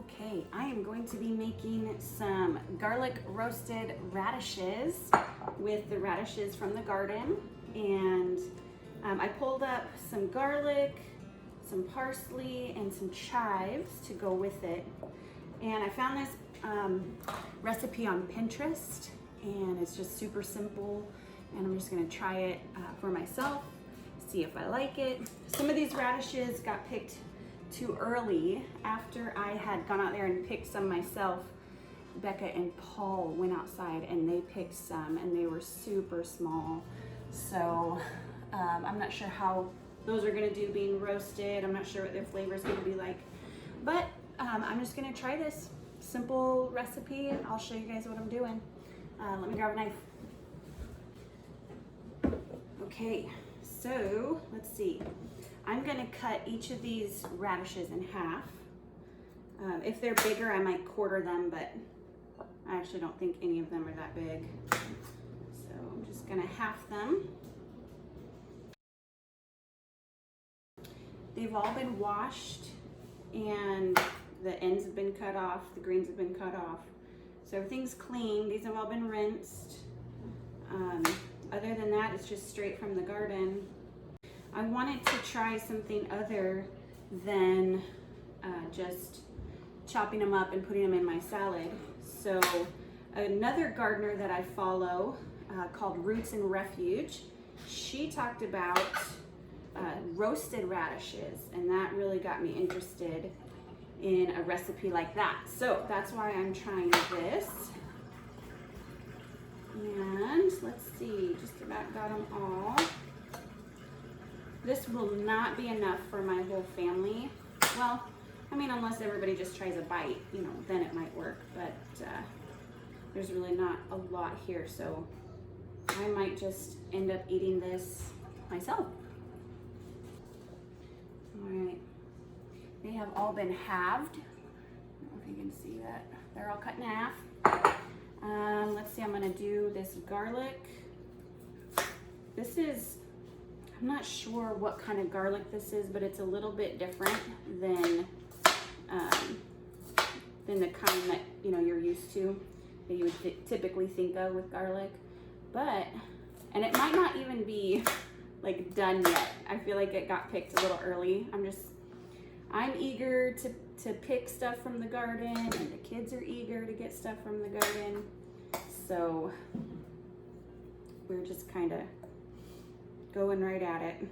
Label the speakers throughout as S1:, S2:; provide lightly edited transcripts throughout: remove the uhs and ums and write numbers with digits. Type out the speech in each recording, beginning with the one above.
S1: Okay, I am going to be making some garlic roasted radishes with the radishes from the garden. And I pulled up some garlic, some parsley, and some chives to go with it. And I found this recipe on Pinterest, and it's just super simple. And I'm just gonna try it for myself, see if I like it. Some of these radishes got picked too early. After I had gone out there and picked some myself, Becca and Paul went outside and they picked some, and they were super small. So I'm not sure how those are gonna do being roasted. I'm not sure what their flavor is gonna be like, but I'm just gonna try this simple recipe and I'll show you guys what I'm doing. Let me grab a knife. Okay, so let's see. I'm gonna cut each of these radishes in half. If they're bigger, I might quarter them, but I actually don't think any of them are that big. So I'm just gonna half them. They've all been washed and the ends have been cut off, the greens have been cut off. So everything's clean. These have all been rinsed. Other than that, it's just straight from the garden. I wanted to try something other than just chopping them up and putting them in my salad. So another gardener that I follow called Roots and Refuge, she talked about roasted radishes, and that really got me interested in a recipe like that. So that's why I'm trying this. And let's see, just about got them all. This will not be enough for my whole family. Well, I mean, unless everybody just tries a bite, you know, then it might work, but there's really not a lot here, so I might just end up eating this myself. All right, they have all been halved. I don't know if you can see that. They're all cut in half. Let's see, I'm gonna do this garlic. This is, I'm not sure what kind of garlic this is, but it's a little bit different than the kind that, you know, you're used to, that you would typically think of with garlic. But, and it might not even be like done yet. I feel like it got picked a little early. I'm eager to pick stuff from the garden, and the kids are eager to get stuff from the garden. So we're just kind of going right at it.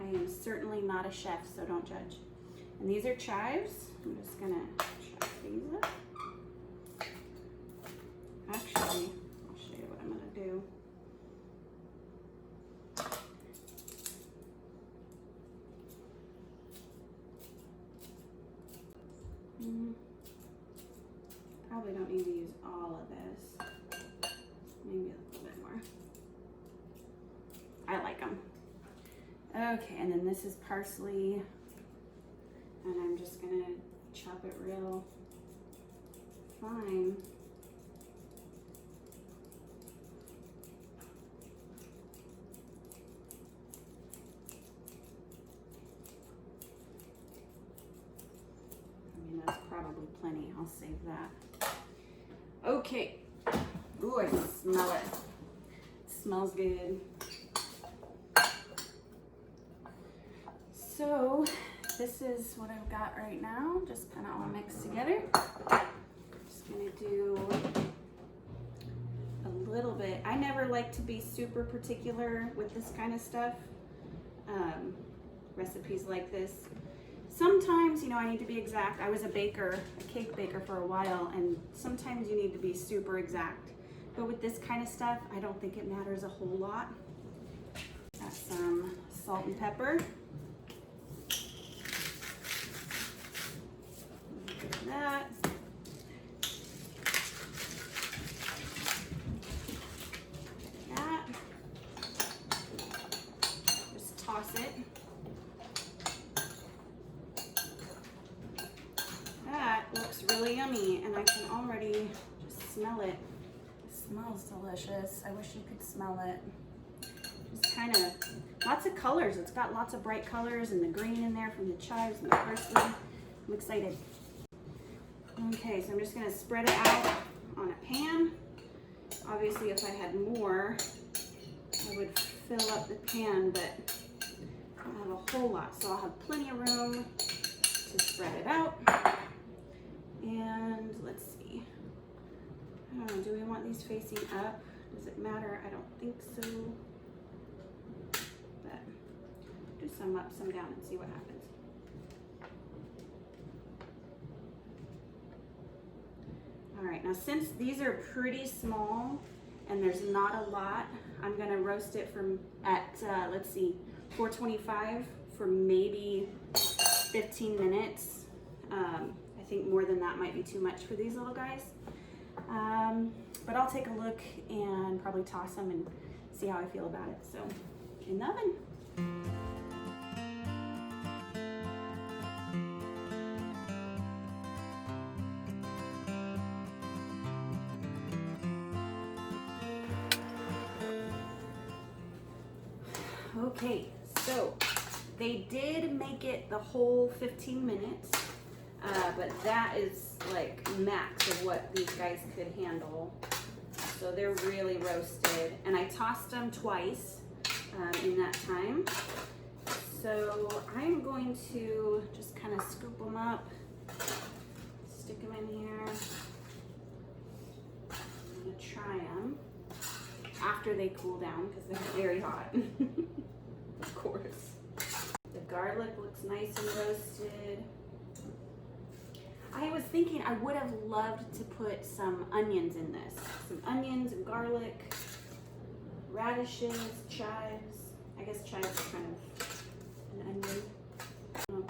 S1: I am certainly not a chef, so don't judge. And these are chives. I'm just gonna chop these up. Actually, I'll show you what I'm gonna do. Probably don't need to use all of this. Maybe a little bit more. I like them. Okay, and then this is parsley, and I'm just gonna chop it real fine. I mean, that's probably plenty. I'll save that. Okay. Ooh, I can smell it. It smells good. So this is what I've got right now, just kind of all mixed together. Just gonna do a little bit. I never like to be super particular with this kind of stuff, recipes like this. Sometimes, you know, I need to be exact. I was a baker, a cake baker for a while, and sometimes you need to be super exact. But with this kind of stuff, I don't think it matters a whole lot. Got some salt and pepper. That. That. Just toss it. That looks really yummy, and I can already just smell it. It smells delicious. I wish you could smell it. Just kind of Lots of colors. It's got lots of bright colors and the green in there from the chives and the parsley. I'm excited. Okay, so I'm just gonna spread it out on a pan. Obviously, if I had more, I would fill up the pan, but I don't have a whole lot, so I'll have plenty of room to spread it out. And let's see. I don't know, do we want these facing up? Does it matter? I don't think so. But do some up, some down, and see what happens. All right, now since these are pretty small and there's not a lot, I'm gonna roast it at, let's see, 425 for maybe 15 minutes. I think more than that might be too much for these little guys. But I'll take a look and probably toss them and see how I feel about it. So, in the oven. Okay, so they did make it the whole 15 minutes. But that is like max of what these guys could handle. So they're really roasted. And I tossed them twice in that time. So I'm going to just kind of scoop them up, stick them in here. I'm gonna try them after they cool down because they're very hot. Of course. The garlic looks nice and roasted. I was thinking I would have loved to put some onions in this. Some onions and garlic, radishes, chives. I guess chives is kind of an onion.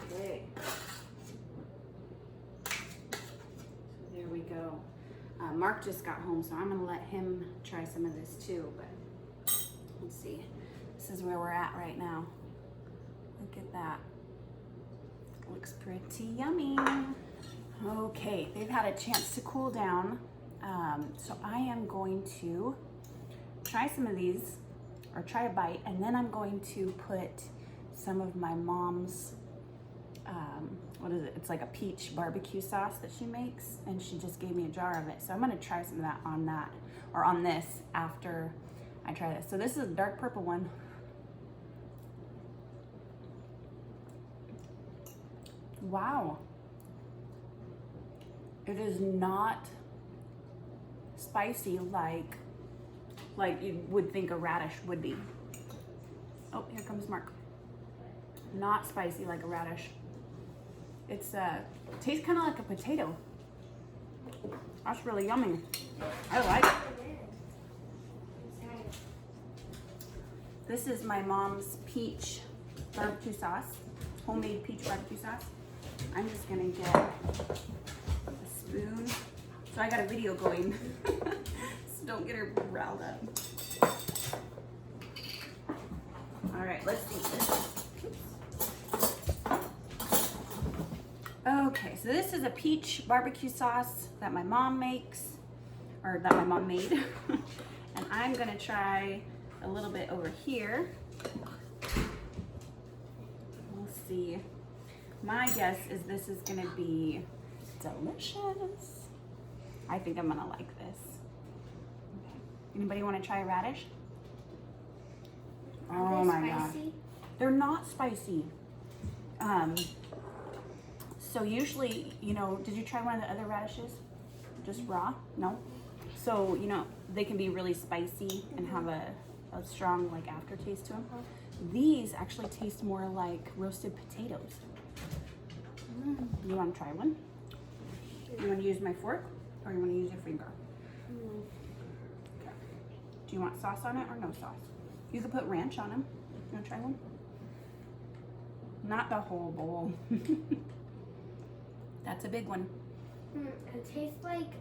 S1: Okay. So there we go. Mark just got home, so I'm gonna let him try some of this too, but let's see. This is where we're at right now. Look at that. Looks pretty yummy. Okay, they've had a chance to cool down. So I am going to try some of these, or try a bite, and then I'm going to put some of my mom's, what is it? It's like a peach barbecue sauce that she makes, and she just gave me a jar of it. So I'm gonna try some of that, or on this after I try this. So this is a dark purple one. Wow. It is not spicy like you would think a radish would be. Oh, here comes Mark. Not spicy like a radish. It's tastes kind of like a potato. That's really yummy. I like it. This is my mom's peach barbecue sauce, homemade peach barbecue sauce. I'm just gonna get spoon. So I got a video going. So don't get her riled up. All right, let's eat this. Okay, so this is a peach barbecue sauce that my mom makes, or that my mom made. And I'm gonna try a little bit over here. We'll see. My guess is this is gonna be delicious. I think I'm gonna like this. Okay. Anybody want to try a radish? Oh my god. They're not spicy. So usually, you know, did you try one of the other radishes? Just raw? No? So, you know, they can be really spicy and have a strong like aftertaste to them. These actually taste more like roasted potatoes. You want to try one? You want to use my fork or you want to use your finger? Okay. Do you want sauce on it or no sauce? You could put ranch on them. You want to try one? Not the whole bowl. That's a big one.
S2: It tastes like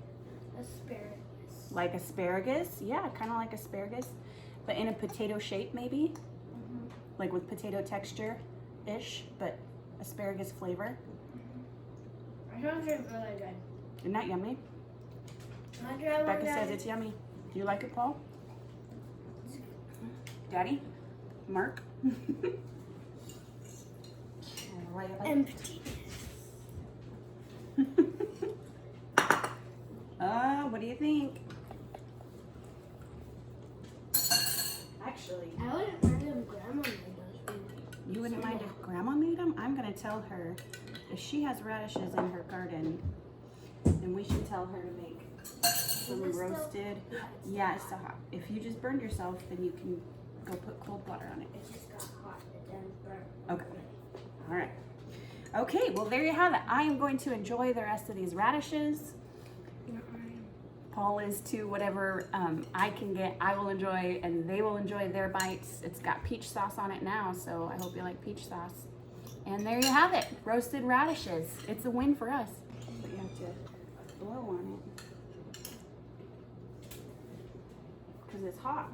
S2: asparagus.
S1: Like asparagus? Yeah, kind of like asparagus, but in a potato shape maybe. Like with potato texture-ish, but asparagus flavor.
S2: I thought it was really good.
S1: Isn't that yummy? Becca says it's yummy. Do you like it, Paul? Daddy? mark. Right up.
S2: Empty.
S1: What do you think? Actually,
S2: I wouldn't mind if Grandma made those.
S1: you wouldn't mind if Grandma made them? I'm gonna tell her if she has radishes in her garden, then we should tell her to make some
S2: Is it still-
S1: roasted.
S2: Yeah,
S1: Yeah, it's still hot. If you just burned yourself, then you can go put cold water on it.
S2: it just got hot. It didn't burn.
S1: Okay. All right. Okay, well, there you have it. I am going to enjoy the rest of these radishes. Paul is to whatever I can get, I will enjoy, and they will enjoy their bites. It's got peach sauce on it now, so I hope you like peach sauce. And there you have it, roasted radishes. It's a win for us. But you have to blow on it because it's hot.